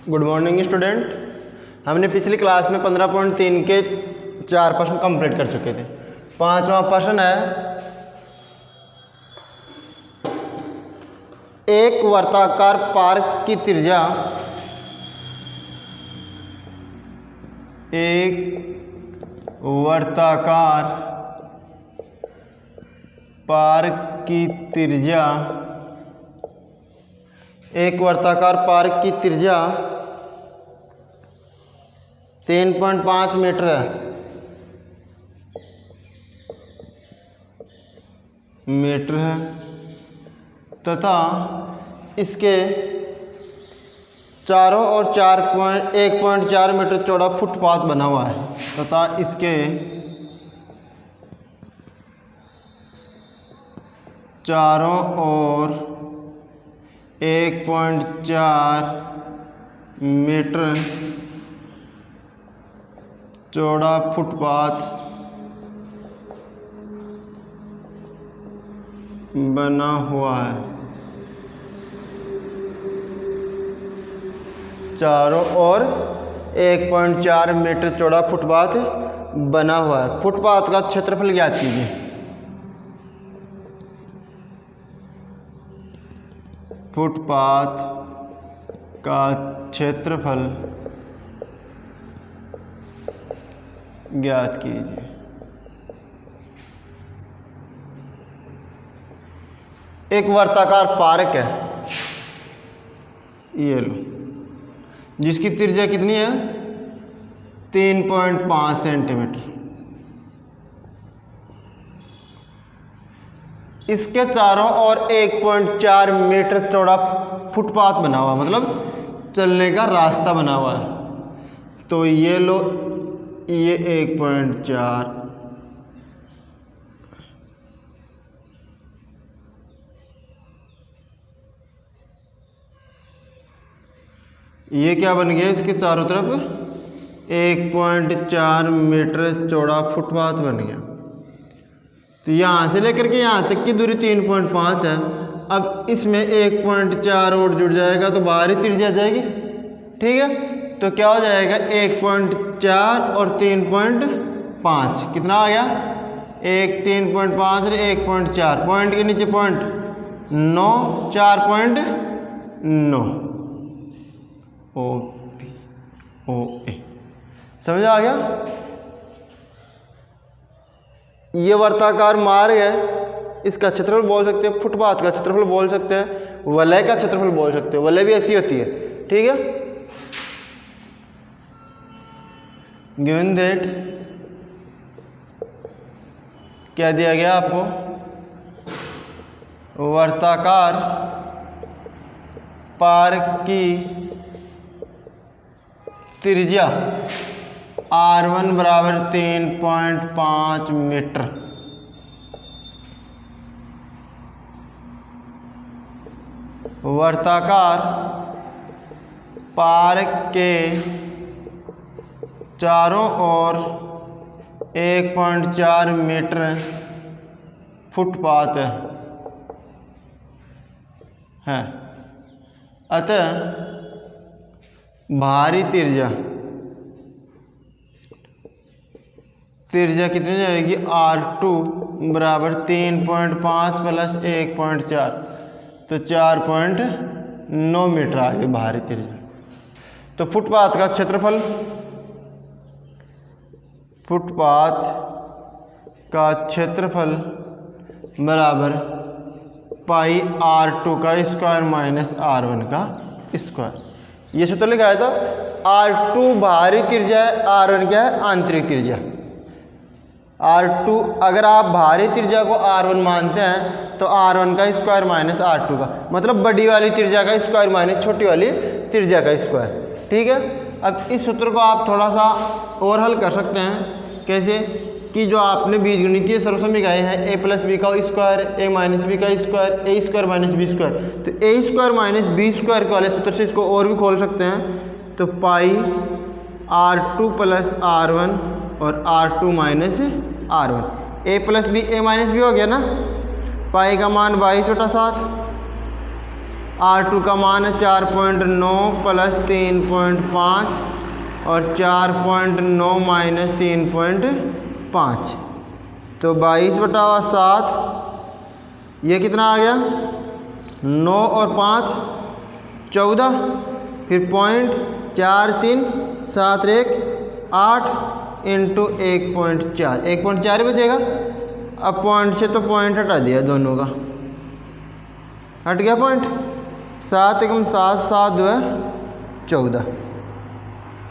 Good morning student. हमने पिछली class में 15.3 के 4 प्रश्न कंप्लीट कर चुके थे। पांचवा प्रश्न है, एक वर्ताकार पार्क की त्रिज्या एक वर्ताकार पार्क की त्रिज्या 3.5 मीटर है तथा इसके चारों ओर 1.4 मीटर चौड़ा फुटपाथ बना हुआ है तथा इसके चारों ओर 1.4 मीटर चौड़ा फुटपाथ बना हुआ है। चारों ओर 1.4 मीटर चौड़ा फुटपाथ बना हुआ है। फुटपाथ का क्षेत्रफल ज्ञात कीजिए। फुटपाथ का क्षेत्रफल ज्ञात कीजिए। एक वर्ताकार पार्क है, ये लो, जिसकी त्रिज्या कितनी है 3.5 सेंटीमीटर। इसके चारों ओर 1.4 मीटर चौड़ा फुटपाथ बना हुआ, मतलब चलने का रास्ता बना हुआ है। तो ये लो, ये 1.4, ये क्या बन गया, इसके चारों तरफ 1.4 मीटर चौड़ा फुटपाथ बन गया। तो यहाँ से लेकर के यहाँ तक की दूरी 3.5 है। अब इसमें 1.4 और जुड़ जाएगा तो बाहरी त्रिज्या जाएगी, ठीक है। तो क्या हो जाएगा 1.4 और 3.5 कितना आ गया, 3.5 और 1.4, पॉइंट के नीचे पॉइंट 9, 4.9 ओ ए, समझ आ गया। ये वर्ताकार मार्ग है, इसका क्षेत्रफल बोल सकते हैं, फुटपाथ का क्षेत्रफल बोल सकते हैं, वलय का क्षेत्रफल बोल सकते हैं। वलय भी ऐसी होती है, ठीक है। गिवन दैट क्या दिया गया आपको, वर्ताकार पार्क की त्रिज्या R1 बराबर 3.5 मीटर। वर्ताकार पार्क के चारों ओर 1.4 मीटर फुटपाथ है। अतः बाहरी त्रिज्या कितनी जाएगी, R2 बराबर 3.5 प्लस 1.4, तो 4.9 मीटर आ गई बाहरी त्रिज्या। तो फुटपाथ का क्षेत्रफल, बराबर पाई R2 का स्क्वायर माइनस R1 का स्क्वायर। ये सूत्र लिखा था, R2 बाहरी त्रिज्या है, R1 क्या है, आंतरिक त्रिज्या। R2 अगर आप बाहरी त्रिज्या को R1 मानते हैं तो R1 का स्क्वायर माइनस R2 का, मतलब बड़ी वाली त्रिज्या का स्क्वायर माइनस छोटी वाली त्रिज्या का स्क्वायर, ठीक है। अब इस सूत्र को आप थोड़ा सा और हल कर सकते हैं। कैसे कि जो आपने बीजगणितीय सर्वसमीकरण है, a प्लस बी का स्क्वायर, a माइनस बी का square, a square minus B square, तो a square minus B square के वाले सूत्र से इसको और भी खोल सकते हैं। तो पाई R2 प्लस R1 और R2 minus R1, a plus B, a minus B हो गया ना, पाई का मान 22/7 R2 का मान है 4.9 प्लस 3.5 और 4.9 माइनस 3.5, तो 22/7, ये कितना आ गया 9 और 5 14, फिर 0.4371 8 इंटू 1.4, 1.4 बचेगा। अब पॉइंट से तो पॉइंट हटा दिया दोनों का, हट गया पॉइंट, 7 एकम 7 7 2 है 14,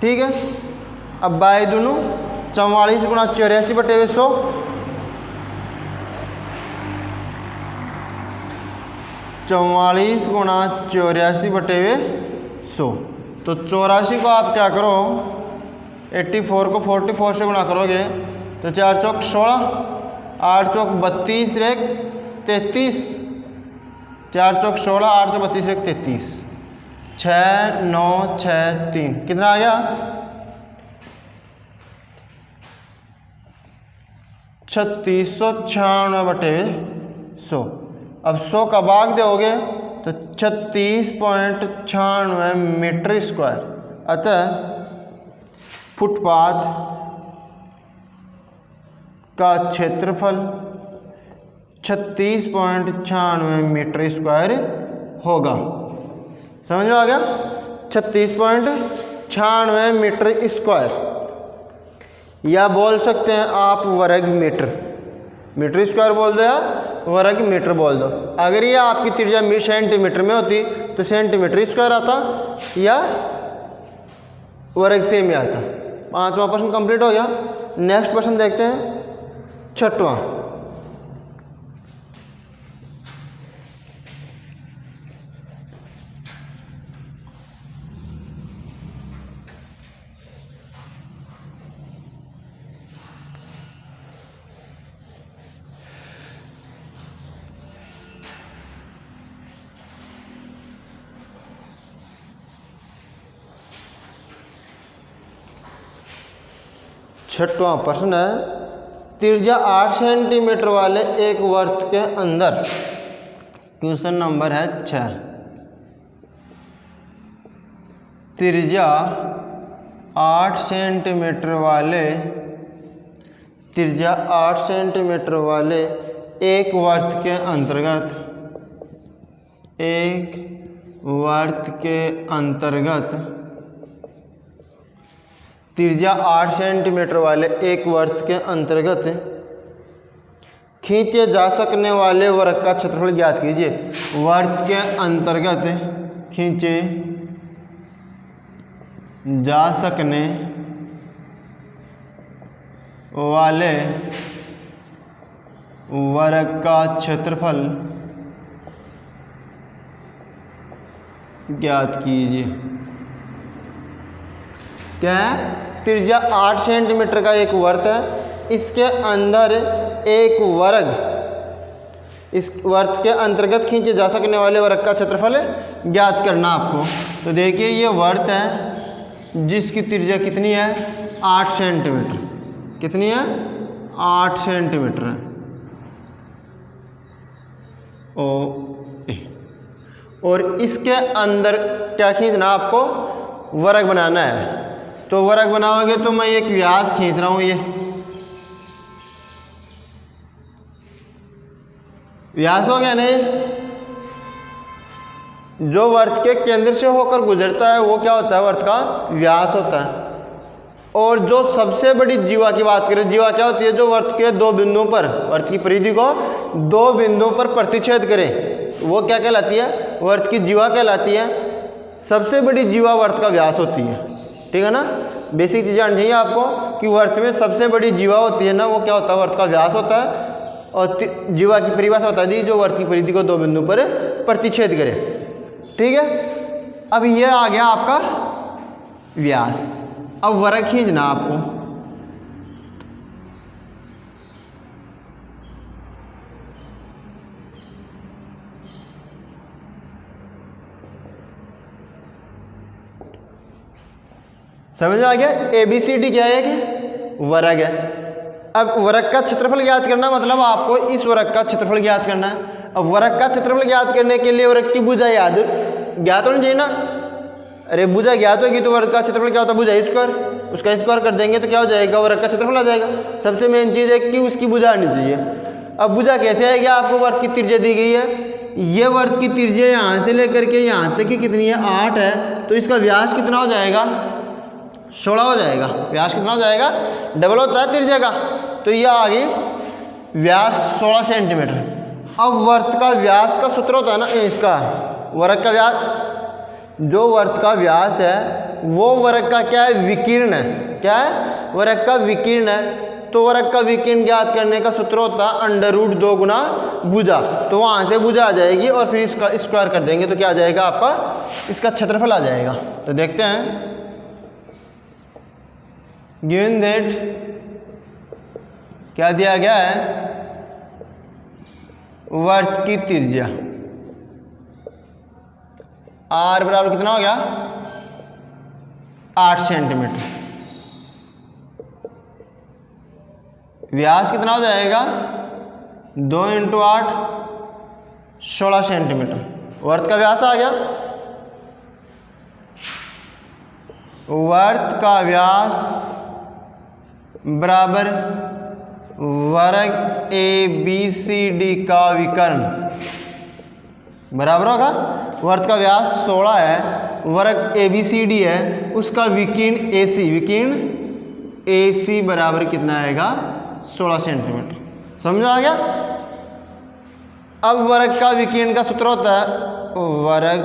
ठीक है। अब बाई दोनों 44 गुणा 84/100, 44 गुणा 84/100, तो 84 को आप क्या करो 84 को 44 से गुणा करोगे तो 4 चौक 16, 8 चौक 32 रेक 33, 4 चौक 16, 8 चौक 32 रेक 33, 6 9 6 3, कितना आ गया 3696/100। अब 100 का भाग दोगे तो 36.96 मीटर स्क्वायर। अतः फुटपाथ का क्षेत्रफल 36.96 मीटर स्क्वायर होगा। समझ में आ गया, 36.96 मीटर स्क्वायर, या बोल सकते हैं आप वर्ग मीटर, मीटर स्क्वायर बोल दो या वर्ग मीटर बोल दो। अगर ये आपकी त्रिज्या सेंटीमीटर में होती तो सेंटीमीटर स्क्वायर आता या वर्ग से में आता। 5वां प्रश्न कंप्लीट हो गया। नेक्स्ट प्रश्न देखते हैं 6वां। छठवां प्रश्न है, त्रिज्या 8 सेंटीमीटर वाले एक वर्त के अंदर, क्वेश्चन नंबर है 6, त्रिज्या 8 सेंटीमीटर वाले, त्रिज्या 8 सेंटीमीटर वाले एक वर्त के अंतर्गत, एक वर्त के अंतर्गत, त्रिज्या 8 सेंटीमीटर वाले एक वर्त के अंतर्गत खींचे जा सकने वाले वृत्त का क्षेत्रफल ज्ञात कीजिए। वर्त के अंतर्गत खींचे जा सकने वाले वृत्त का क्षेत्रफल ज्ञात कीजिए। क्या है, त्रिज्या 8 सेंटीमीटर का एक वर्त है, इसके अंदर एक वर्ग, इस वर्त के अंतर्गत खींचे जा सकने वाले वर्ग का क्षेत्रफल ज्ञात करना आपको। तो देखिए ये वर्त है जिसकी त्रिज्या कितनी है 8 सेंटीमीटर, कितनी है 8 सेंटीमीटर है, और इसके अंदर क्या खींचना आपको, वर्ग बनाना है। तो वर्ग बनाओगे तो मैं एक व्यास खींच रहा हूं, ये व्यास हो गया नहीं। जो वर्त के केंद्र से होकर गुजरता है वो क्या होता है, वर्त का व्यास होता है। और जो सबसे बड़ी जीवा की बात करें, जीवा क्या होती है, जो वर्त के 2 बिंदुओं पर, वर्त की परिधि को 2 बिंदुओं पर प्रतिच्छेद करे, वो क्या कहलाती है, वर्त की जीवा कहलाती है। सबसे बड़ी जीवा वर्त का व्यास होती है, ठीक है ना। बेसिक चीज़ जाननी चाहिए आपको कि वर्त में सबसे बड़ी जीवा होती है ना, वो क्या होता है, वर्त का व्यास होता है। और जीवा की परिभाषा बता दी, जो वर्त की परिधि को 2 बिंदु पर प्रतिच्छेद करे, ठीक है। अब ये आ गया आपका व्यास। अब वर्ग खींचना आपको, समझ में आ गया। ABCD क्या है कि वर्ग है। अब वर्ग का क्षेत्रफल ज्ञात करना मतलब आपको इस वर्ग का क्षेत्रफल ज्ञात करना है। अब वर्ग का क्षेत्रफल ज्ञात करने के लिए वर्ग की भुजा ज्ञात होनी चाहिए ना। अरे भुजा ज्ञात होगी तो वर्ग का क्षेत्रफल क्या होता है, भुजा स्क्वायर, उसका स्क्वायर कर देंगे तो क्या हो जाएगा, वर्ग का क्षेत्रफल आ जाएगा। सबसे मेन चीज़ है कि उसकी भुजा आनी चाहिए। अब भुजा कैसे आएगी, आपको वर्ग की त्रिज्या दी गई है, ये वर्ग की त्रिज्या यहाँ से लेकर के यहाँ तक की कितनी है, 8 है, तो इसका व्यास कितना हो जाएगा, 16 हो जाएगा। व्यास कितना हो जाएगा, डबल होता है त्रिज्या का, तो ये आ गई व्यास 16 सेंटीमीटर। अब वर्ग का व्यास का सूत्र होता है ना इसका, वर्ग का व्यास, जो वर्ग का व्यास है वो वर्ग का क्या है, विकीर्ण है। क्या है, वर्ग का विकीर्ण है। तो वर्ग का विकीर्ण ज्ञात करने का सूत्र होता है √2 गुना भुजा। तो वहाँ से भुजा आ जाएगी और फिर इसका स्क्वायर कर देंगे तो क्या आ जाएगा, आपका इसका क्षेत्रफल आ जाएगा। तो देखते हैं, गिवन दैट क्या दिया गया है, वर्ग की त्रिज्या r बराबर कितना हो गया, 8 सेंटीमीटर। व्यास कितना हो जाएगा, 2 × 8 16 सेंटीमीटर। वर्ग का व्यास आ गया। वर्ग का व्यास बराबर वर्ग ABCD का विकर्ण बराबर होगा, वर्ग का व्यास 16 है, वर्ग ABCD है, उसका विकीर्ण AC, विकीर्ण AC बराबर कितना आएगा, 16 सेंटीमीटर। समझ आ गया। अब वर्ग का विकीर्ण का सूत्र होता है वर्ग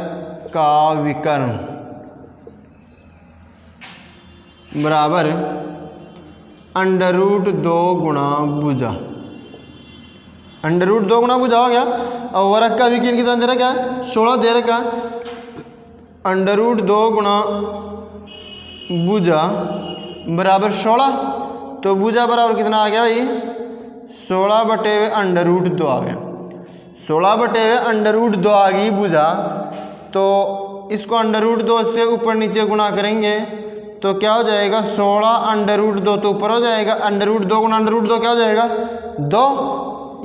का विकर्ण बराबर √2 गुणा भुजा। √2 गुणा भुजा हो गया। और वर्ग का विकीर्ण कितना दे रखा है, 16 दे रखा है। √2 गुणा भुजा बराबर 16, तो भुजा बराबर कितना आ गया भाई, 16 बटे √2 आ गया। 16 बटे √2 आ गई भुजा। तो इसको √2 से ऊपर नीचे गुणा करेंगे तो क्या हो जाएगा, 16 √2 तो ऊपर हो जाएगा, √2 गुणा √2 क्या हो जाएगा, 2,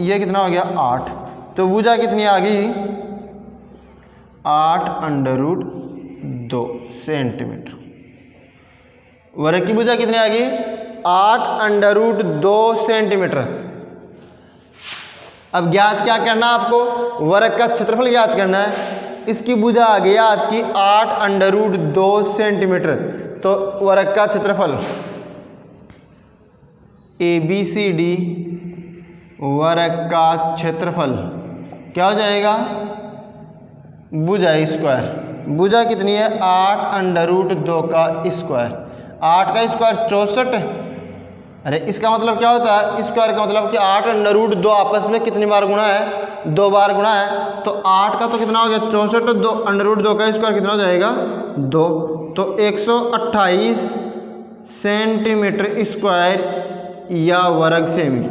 ये कितना हो गया, 8। तो भुजा कितनी आ गई, 8 √2 सेंटीमीटर। वर्ग की भुजा कितनी आ गई, 8 √2 सेंटीमीटर। अब ज्ञात क्या करना है आपको, वर्ग का क्षेत्रफल ज्ञात करना है। इसकी भुजा आ गई आपकी 8 √2 सेंटीमीटर। तो वर्ग का क्षेत्रफल ABCD वर्ग का क्षेत्रफल क्या हो जाएगा, भुजा स्क्वायर। भुजा कितनी है, 8 √2 का स्क्वायर। 8 का स्क्वायर 64। अरे इसका मतलब क्या होता है, स्क्वायर का मतलब कि 8 √2 आपस में कितनी बार गुणा है, 2 बार गुणा है। तो 8 का तो कितना हो गया, 64, 2 √2 का स्क्वायर कितना हो जाएगा, 2। तो 128 सेंटीमीटर स्क्वायर या वर्ग सेमी।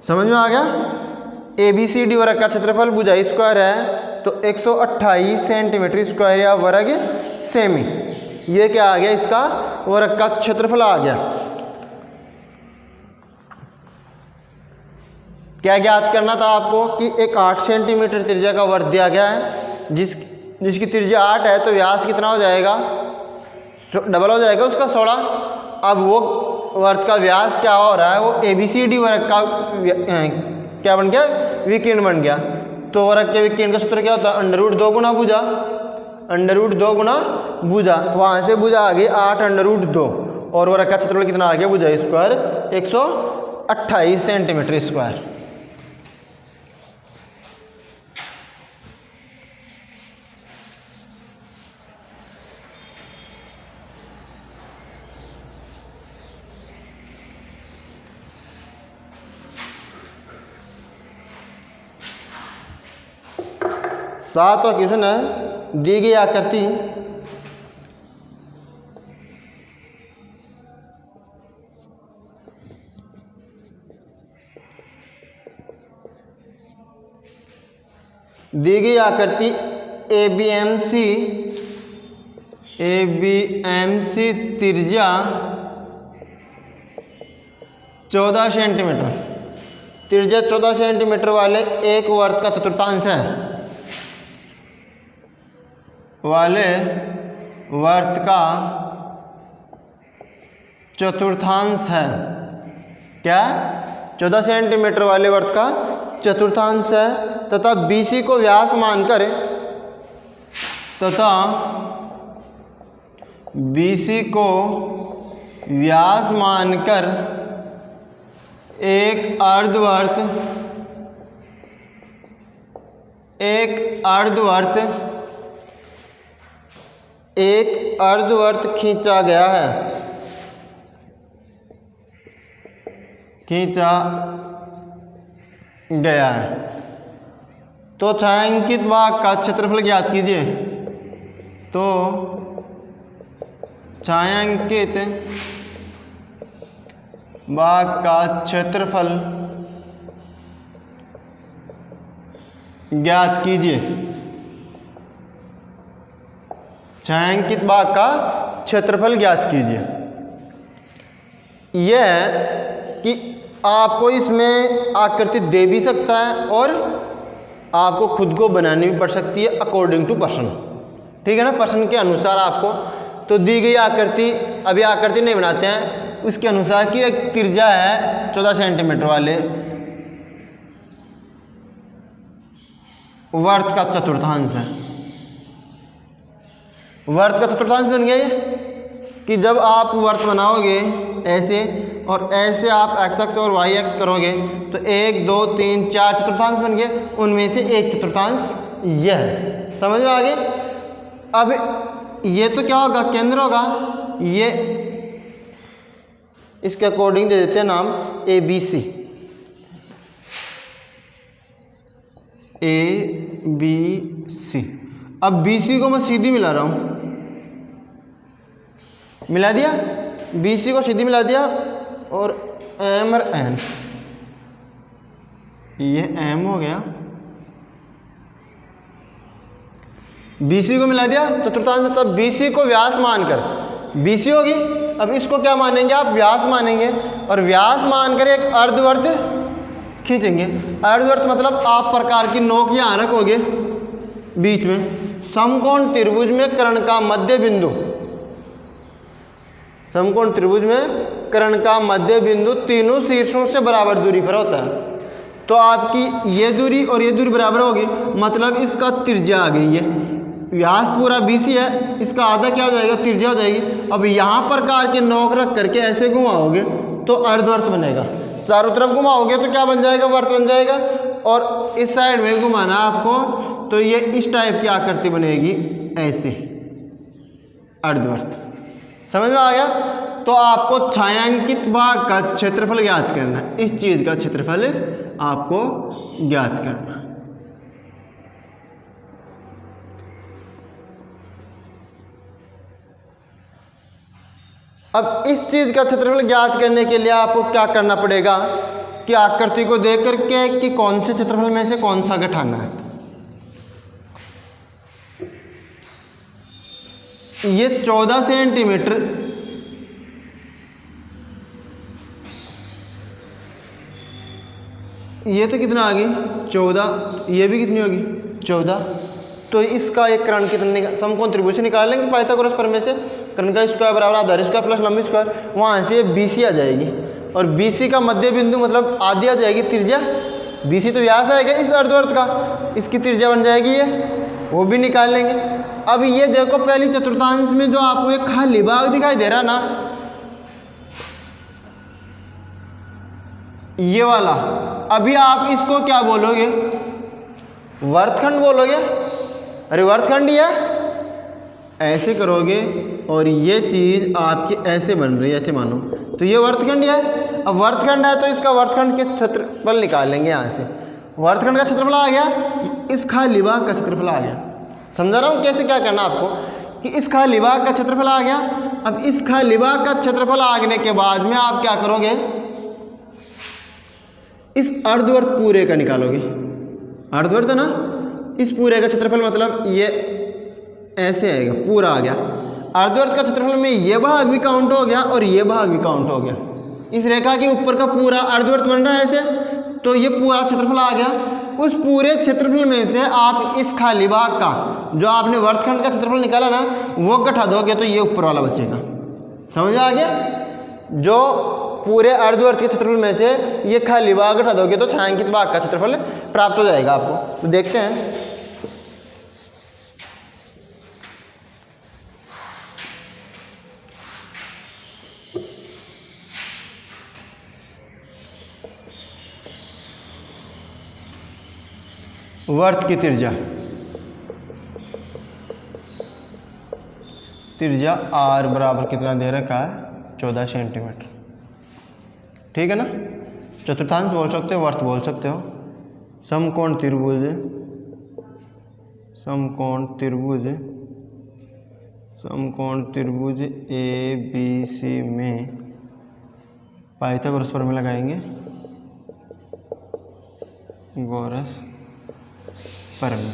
समझ में आ गया। ABCD वर्ग का क्षेत्रफल भुजा स्क्वायर है, तो 128 सेंटीमीटर स्क्वायर या वर्ग सेमी। ये क्या आ गया, इसका वर्ग का क्षेत्रफल आ गया। क्या ज्ञात करना था आपको कि एक 8 सेंटीमीटर त्रिज्या का वर्ग दिया गया है, जिसकी त्रिज्या 8 है, तो व्यास कितना हो जाएगा, डबल हो जाएगा उसका, 16। अब वो वर्ग का व्यास क्या हो रहा है, वो ABCD वर्ग का क्या बन गया, विकीर्ण बन गया। तो वर्ग के विकीर्ण का सूत्र क्या होता है, √2 गुना भुजा, √2 गुना भुजा। वहाँ से भुजा आ गई 8 √2 और वर्ग का क्षेत्रफल कितना आ गया, भुजा स्क्वायर 128 सेंटीमीटर स्क्वायर। सातवां क्वेश्चन है, दी गई आकृति दी गई आकृति ABMC त्रिज्या 14 सेंटीमीटर त्रिज्या 14 सेंटीमीटर वाले एक वर्त का चतुर्थांश है, वाले वर्त का चतुर्थांश है। क्या? 14 सेंटीमीटर वाले वर्त का चतुर्थांश है तथा BC को व्यास मानकर एक अर्धवर्त खींचा गया है। तो छायांकित भाग का क्षेत्रफल ज्ञात कीजिए। तो छायांकित भाग का क्षेत्रफल ज्ञात कीजिए। छायांकित भाग का क्षेत्रफल ज्ञात कीजिए। यह है कि आपको इसमें आकृति दे भी सकता है और आपको खुद को बनानी भी पड़ सकती है अकॉर्डिंग टू प्रश्न। ठीक है ना, प्रश्न के अनुसार आपको तो दी गई आकृति, अभी आकृति नहीं बनाते हैं, उसके अनुसार कि एक त्रिज्या है 14 सेंटीमीटर वाले वर्त का चतुर्थांश है। वर्त का चतुर्थांश बन गया ये कि जब आप वर्त बनाओगे ऐसे और ऐसे आप x अक्ष और y अक्ष करोगे तो 1 2 3 4 चतुर्थांश बन गए, उनमें से एक चतुर्थांश यह है। समझ में आ गए? अब ये तो क्या होगा? केंद्र होगा। ये इसके अकॉर्डिंग दे देते हैं नाम ABC। ABC। अब BC को मैं सीधी मिला रहा हूं, मिला दिया, BC को सीधी मिला दिया और M और N, ये M हो गया, BC को मिला दिया चतुर्थांश। तब BC को व्यास मानकर, BC होगी, अब इसको क्या मानेंगे आप? व्यास मानेंगे और व्यास मानकर एक अर्धवर्त खींचेंगे। अर्धवर्त मतलब आप प्रकार की नोक यहाँ रखोगे बीच में। समकोण त्रिभुज में कर्ण का मध्य बिंदु, समकोण त्रिभुज में कर्ण का मध्य बिंदु तीनों शीर्षों से बराबर दूरी पर होता है। तो आपकी ये दूरी और ये दूरी बराबर होगी, मतलब इसका त्रिज्या आ गई है। व्यास पूरा BC है, इसका आधा क्या हो जाएगा? त्रिज्या हो जाएगी। अब यहाँ प्रकार के नोक रख करके ऐसे घुमाओगे तो अर्धवर्त बनेगा। चारों तरफ घुमाओगे तो क्या बन जाएगा? वर्त बन जाएगा। और इस साइड में घुमाना आपको तो ये इस टाइप की आकृति बनेगी, ऐसे अर्धवर्त। समझ में आ गया? तो आपको छायांकित भाग का क्षेत्रफल ज्ञात करना है। इस चीज का क्षेत्रफल आपको ज्ञात करना है। अब इस चीज का क्षेत्रफल ज्ञात करने के लिए आपको क्या करना पड़ेगा कि आकृति को देख करके कि कौन से क्षेत्रफल में से कौन सा घटाना है। ये 14 सेंटीमीटर, ये तो कितना आ गई? 14। ये भी कितनी होगी? 14। तो इसका एक कर्ण कितने का? समकोण त्रिभुज से निकाल लेंगे पाइथागोरस प्रमेय से। कर्ण का स्क्वायर बराबर आधार स्क्वायर प्लस लंबी स्क्वायर, वहाँ से BC आ जाएगी और BC का मध्य बिंदु मतलब आधी आ जाएगी त्रिज्या। BC तो व्यास आएगा इस अर्धवर्त का, इसकी त्रिज्या बन जाएगी ये, वो भी निकाल लेंगे। अब ये देखो पहली चतुर्थांश में जो आपको एक खाली भाग दिखाई दे रहा ना, ये वाला, अभी आप इसको क्या बोलोगे? वर्तखंड बोलोगे। अरे वर्तखंड ही है, ऐसे करोगे और ये चीज आपकी ऐसे बन रही है, ऐसे मानो तो ये वर्तखंड है। अब वर्तखंड है तो इसका वर्तखंड के क्षेत्रफल निकाल लेंगे। यहाँ से वर्तखंड का क्षेत्रफल आ गया, इस खाली भाग का क्षेत्रफल आ गया। समझा रहा हूँ कैसे क्या करना आपको कि इस खाली भाग का क्षेत्रफल आ गया। अब इस खाली भाग का क्षेत्रफल आने के बाद में आप क्या करोगे? इस अर्धवर्त पूरे का निकालोगे। अर्धवर्त है ना, इस पूरे का क्षेत्रफल मतलब ये ऐसे आएगा, पूरा आ गया। अर्धवर्त का क्षेत्रफल में ये भाग भी काउंट हो गया और ये भाग भी काउंट हो गया। इस रेखा के ऊपर का पूरा अर्धवर्त बन रहा है ऐसे, तो ये पूरा क्षेत्रफल आ गया। उस पूरे क्षेत्रफल में से आप इस खाली भाग का जो आपने वर्तखंड का क्षेत्रफल निकाला ना वो घटा दोगे तो ये ऊपर वाला बचेगा। समझ आ गया? जो पूरे अर्धवर्त के क्षेत्रफल में से ये खाली भाग घटा दोगे तो छायांकित भाग का क्षेत्रफल प्राप्त हो जाएगा आपको। तो देखते हैं। वर्त की त्रिज्या r बराबर कितना दे रखा है 14 सेंटीमीटर। ठीक है ना। चतुर्थांश बोल सकते हो, वर्त बोल सकते हो। समकोण त्रिभुज ए बी सी में पाइथागोरस फॉर्मूला लगाएंगे, गोरस फॉर्मूला।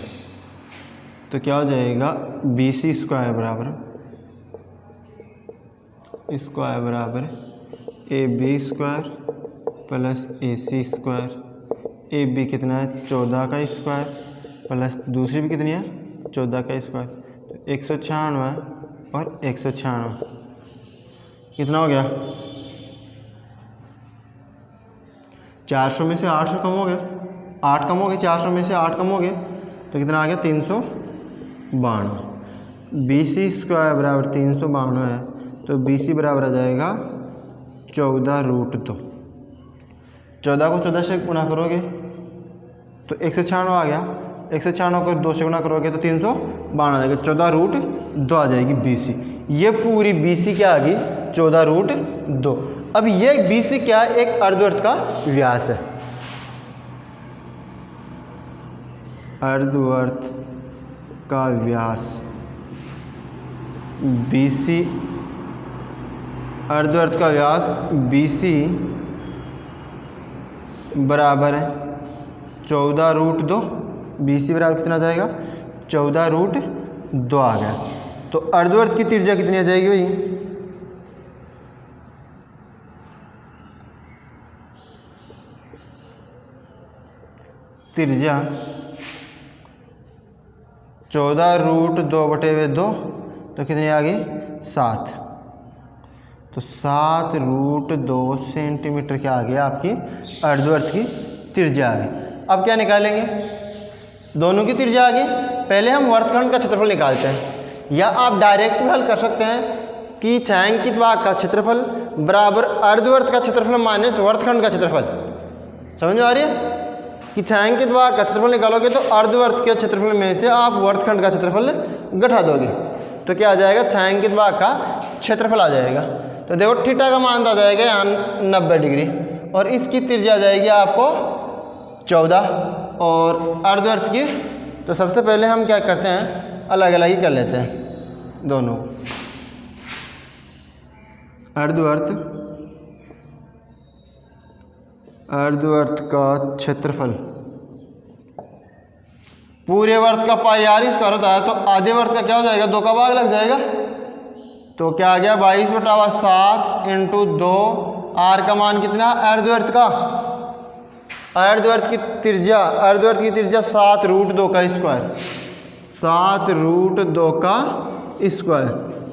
तो क्या हो जाएगा बी सी स्क्वायर बराबर A B square plus A C square. A B कितना है 14 का स्क्वायर प्लस दूसरी भी कितनी है 14 का स्क्वायर। तो 196 और 196 कितना हो गया 400 में से 800 कम हो गया, 8 कम हो गए, 400 में से 8 कम हो गए तो कितना आ गया 392। बी सी स्क्वायर बराबर 392 है तो बी सी बराबर आ जाएगा 14√2। 14 को 14 से गुणा करोगे तो 196 आ गया, 196 को 2 से गुणा करोगे तो 392 आ जाएगा, 14√2 आ जाएगी बी सी। ये पूरी बी सी क्या आ गई 14√2। अब ये बी सी क्या है एक अर्धवर्त का व्यास है। अर्धवर्त का व्यास बी सी, अर्धवर्त का व्यास बी सी बराबर है 14√2। बी सी बराबर कितना आ जाएगा 14√2 आ गया। तो अर्धवर्त की त्रिज्या कितनी आ जाएगी भाई त्रिज्या 14√2/2 तो कितनी आ गई 7। तो 7√2 सेंटीमीटर क्या आ गया आपकी अर्धवर्त की त्रिज्या आ गई। अब क्या निकालेंगे दोनों की त्रिज्या आ गई। पहले हम वर्तखंड का क्षेत्रफल निकालते हैं या आप डायरेक्ट हल कर सकते हैं कि छायांकित भाग का क्षेत्रफल बराबर अर्धवर्त का क्षेत्रफल माइनस वर्तखंड का क्षेत्रफल। समझ में आ रही है कि छायांकित भाग का क्षेत्रफल निकालोगे तो अर्धवर्त के क्षेत्रफल में से आप वर्तखंड का क्षेत्रफल घटा दोगे तो क्या आ जाएगा छायांकित भाग का क्षेत्रफल आ जाएगा। तो देखो थीटा का मान तो आ जाएगा यहाँ 90 डिग्री और इसकी त्रिज्या आ जाएगी आपको 14 और अर्धवर्त की। तो सबसे पहले हम क्या करते हैं अलग अलग ही कर लेते हैं दोनों। अर्धवर्त का क्षेत्रफल पूरे वर्त का पाई आर स्क्वायर होता है तो आधे वर्त का क्या हो जाएगा 2 का भाग लग जाएगा। तो क्या आ गया 22/7 × 2। आर का मान कितना अर्धवर्त का, अर्धवर्त की त्रिज्या 7√2 का स्क्वायर, 7√2 का स्क्वायर।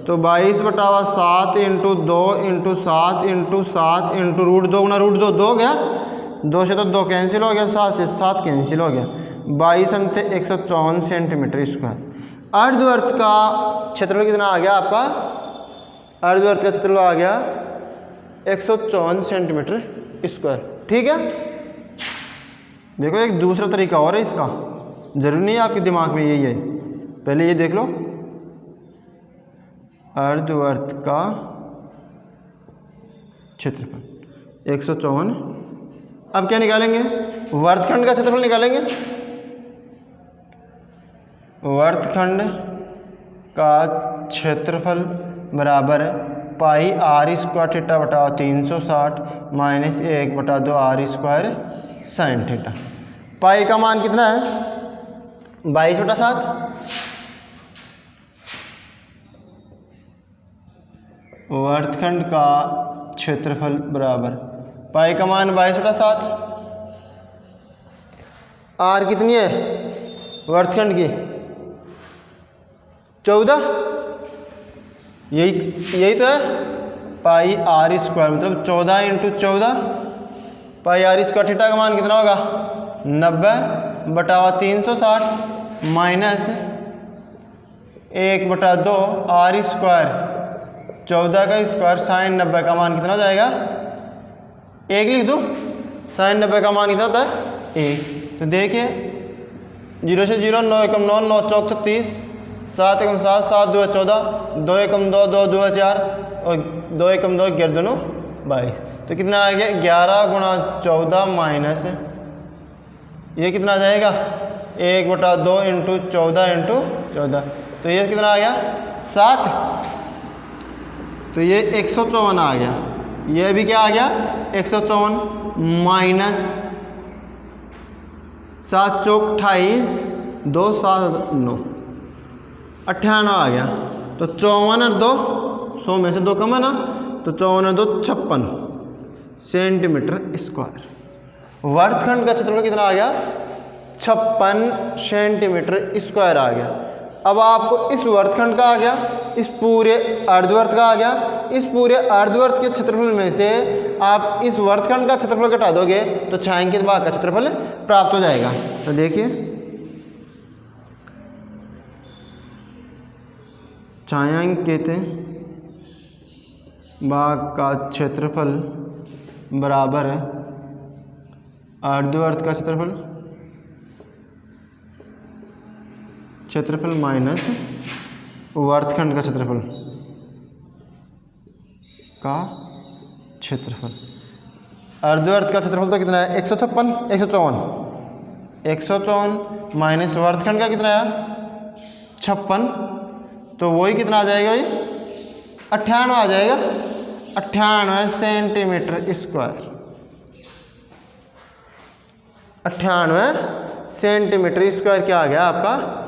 तो 22/7 × 2 × 7 × 7 × √2 गुणा √2 2 गया, 2 से तो 2 कैंसिल हो गया, 7 से 7 कैंसिल हो गया, 22×154 सेंटीमीटर स्क्वायर। अर्धवर्त का क्षेत्रफल कितना आ गया आपका, अर्धवर्त का क्षेत्रफल आ गया 154 सेंटीमीटर स्क्वायर। ठीक है। देखो एक दूसरा तरीका और है इसका, जरूरी नहीं है आपके दिमाग में यही है, पहले ये देख लो। अर्धवर्त का क्षेत्रफल 154। अब क्या निकालेंगे वर्तखंड का क्षेत्रफल निकालेंगे। वर्तखंड का क्षेत्रफल बराबर पाई आर स्क्वायर थीटा बटा 360 minus 1/2 R square sine theta. Pi का मान कितना है 22/7। वर्तखंड का क्षेत्रफल बराबर पाई का मान 22/7 आर कितनी है वर्तखंड की 14, यही तो है पाई आर स्क्वायर, मतलब 14 into 14 pi R square. Theta का मान कितना होगा 90/360 माइनस 1/2 आर स्क्वायर 14 का स्क्वायर साइन 90 का मान कितना हो जाएगा 1 लिख दूँ। साइन 90 का मान कितना होता है 1। तो देखिए 0 से 0 9 एकम 9 9 चौक 36 7 एकम 7 7 2 14 2 एकम 2 2 2 4 और 2 एकम 2 11 दोनों 22। तो कितना आ गया 11 गुणा 14 माइनस ये कितना आ जाएगा 1/2 इंटू 14 इंटू 14। तो ये कितना आ गया 7। तो ये 154 आ गया। ये भी क्या आ गया 154 माइनस 7 चौक 28 2 7 9 98 आ गया। तो 54 और 2 100 में से 2 कम है ना, तो 54 और 2 56 सेंटीमीटर स्क्वायर। वर्तखंड का क्षेत्रफल कितना आ गया 56 सेंटीमीटर स्क्वायर आ गया। अब आपको इस वर्तखंड का आ गया, इस पूरे अर्धवर्त का आ गया। इस पूरे अर्धवर्त के क्षेत्रफल में से आप इस वर्तखंड का क्षेत्रफल घटा दोगे तो छायांकित भाग का क्षेत्रफल प्राप्त हो जाएगा। तो देखिए छायांकित भाग का क्षेत्रफल बराबर अर्धवर्त का क्षेत्रफल माइनस वर्तखंड का क्षेत्रफल अर्धवर्त का क्षेत्रफल तो कितना है 154 माइनस वर्तखंड का कितना है 56, तो वही कितना आ जाएगा भाई 98 आ जाएगा। 98 सेंटीमीटर स्क्वायर, 98 सेंटीमीटर स्क्वायर क्या आ गया आपका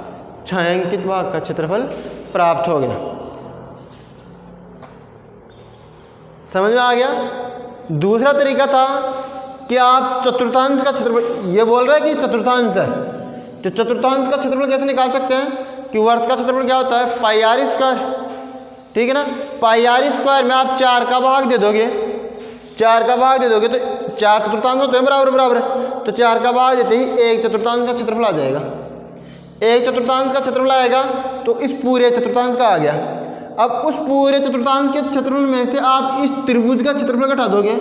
छायांकित भाग का क्षेत्रफल प्राप्त हो गया। समझ में आ गया। दूसरा तरीका था कि आप चतुर्थांश का क्षेत्रफल, ये बोल रहा है कि चतुर्थांश है, तो चतुर्थांश का क्षेत्रफल कैसे निकाल सकते हैं कि वर्त का क्षेत्रफल क्या होता है पाई आर स्क्वायर, ठीक है ना। पाई आर स्क्वायर में आप 4 का भाग दे दोगे, 4 का भाग दे दोगे तो 4 चतुर्थांश होते हैं बराबर है, तो 4 का भाग देते ही 1 चतुर्थांश का क्षेत्रफल आ जाएगा। 1 चतुर्थांश का क्षेत्रफल आएगा तो इस पूरे चतुर्थांश का आ गया। अब उस पूरे चतुर्थांश के क्षेत्रफल में से आप इस त्रिभुज का क्षेत्रफल घटा दोगे।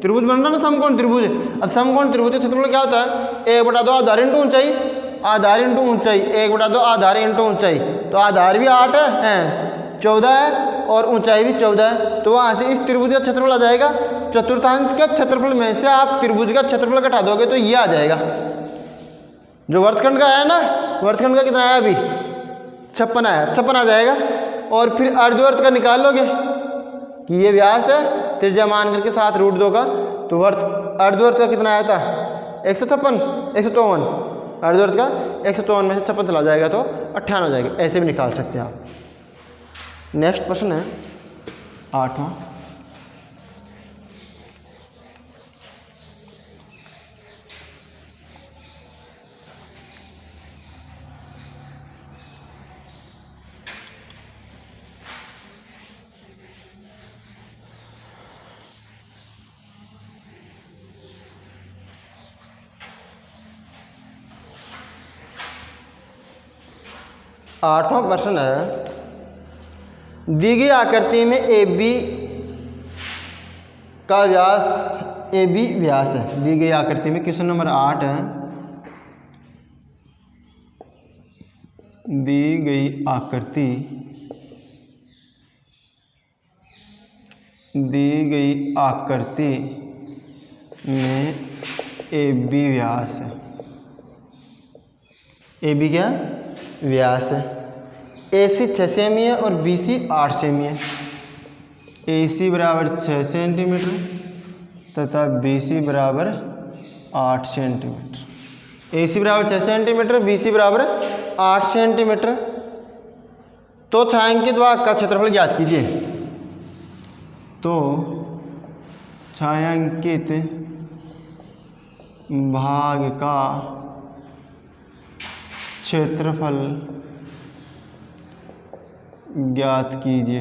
त्रिभुज बन रहा ना समकोण त्रिभुज। अब समकोण त्रिभुज का क्षेत्रफल क्या होता है 1/2 आधार इंटू ऊंचाई, आधार इंटू ऊंचाई 1/2 आधार इंटू ऊंचाई, तो आधार भी 8 है 14 है और ऊंचाई भी 14 है। तो वहाँ से इस त्रिभुज का क्षेत्रफल आ जाएगा। चतुर्थांश के क्षेत्रफल में से आप त्रिभुज का क्षेत्रफल घटा दोगे तो ये आ जाएगा। जो वर्तखंड का है ना, वर्तखंड का कितना आया अभी 56 आया, 56 आ जाएगा। और फिर अर्धवर्त का निकाल लोगे कि ये व्यास है, त्रिज्या मान करके 7 रूट 2 का, तो अर्धवर्त का कितना आया था 156 154, अर्धवर्त का 154 में से 56 चला जाएगा तो 98 हो जाएगा। ऐसे भी निकाल सकते हैं आप। नेक्स्ट प्रश्न है 8वां। आठवां प्रश्न है दी गई आकृति में ए बी का व्यास ए बी व्यास है। दी गई आकृति में क्वेश्चन नंबर 8 है। दी गई आकृति में ए बी व्यास है। ए बी क्या व्यास है। ए सी 6 सेमी है और बी सी 8 सेमी है। ए सी बराबर 6 सेंटीमीटर तथा बी सी बराबर 8 सेंटीमीटर। ए सी बराबर 6 सेंटीमीटर, बी सी बराबर 8 सेंटीमीटर। तो छायांकित भाग का क्षेत्रफल ज्ञात कीजिए। तो छायांकित भाग का क्षेत्रफल ज्ञात कीजिए।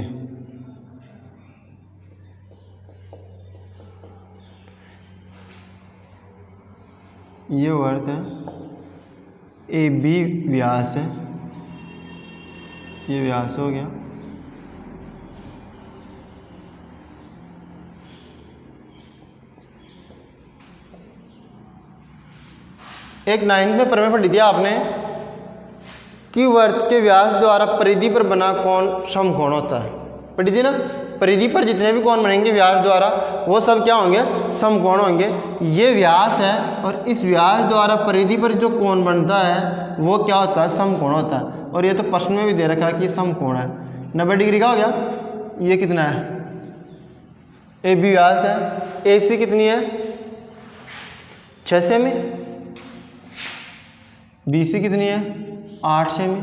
ये वर्त है, ए बी व्यास है, ये व्यास हो गया। एक 9th में प्रमेय पढ़ी थी आपने कि वर्त के व्यास द्वारा परिधि पर बना कोण समकोण होता है, पढ़ी थी ना। परिधि पर जितने भी कोण बनेंगे व्यास द्वारा वो सब क्या होंगे, समकोण होंगे। ये व्यास है और इस व्यास द्वारा परिधि पर जो कोण बनता है वो क्या होता है, समकोण होता है। और ये तो प्रश्न में भी दे रखा है कि समकोण है। 90 डिग्री का हो गया। ये कितना है, ए बी व्यास है, ए सी कितनी है 6 सेमी, बी सी कितनी है 8 सेमी।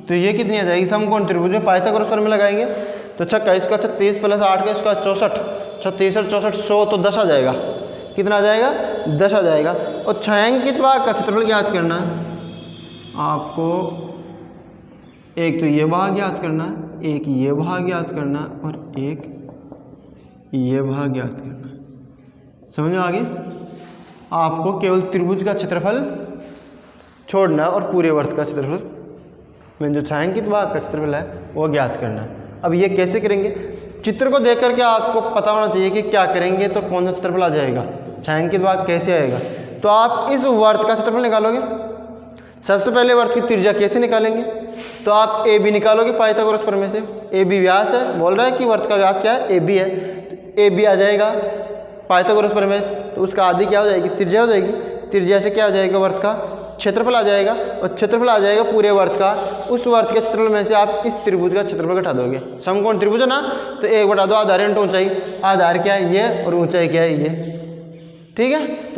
तो ये कितनी आ जाएगी, समकोण त्रिभुज में पाइथागोरस प्रमेय लगाएंगे तो 26 का 36 प्लस 8 का इसका 64, 36 और 64 100 तो 10 आ जाएगा। कितना आ जाएगा, 10 आ जाएगा। और छायांकित भाग का क्षेत्रफल ज्ञात करना है आपको। एक तो ये भाग ज्ञात करना है, एक ये भाग ज्ञात करना है और एक ये भाग ज्ञात करना है। समझ में आ गई। आपको केवल त्रिभुज का क्षेत्रफल छोड़ना है और पूरे वर्त का क्षेत्रफल में जो छायांकित भाग का क्षेत्रफल है वो ज्ञात करना है। अब ये कैसे करेंगे, चित्र को देख करके आपको पता होना चाहिए कि क्या करेंगे तो कौन सा क्षेत्रफल आ जाएगा, छायांकित भाग कैसे आएगा। तो आप इस वर्त का क्षेत्रफल निकालोगे। सबसे पहले वर्त की त्रिज्या कैसे निकालेंगे, तो आप ए बी निकालोगे पाइथागोरस प्रमेय से। ए बी व्यास है, बोल रहा है कि वर्त का व्यास क्या है, ए बी है। ए बी आ जाएगा पाइथागोरस प्रमेय से, तो उसका आधी क्या हो जाएगी, त्रिज्या हो जाएगी। त्रिज्या से क्या आ जाएगा, वर्त का क्षेत्रफल आ जाएगा। और क्षेत्रफल आ जाएगा पूरे वर्त का। उस वर्त के क्षेत्रफल में से आप इस त्रिभुज का क्षेत्रफल घटा दोगे। समकोण त्रिभुज है ना, तो 1/2 आधार इंटू ऊंचाई। आधार क्या है ये और ऊंचाई क्या है ये, ठीक है।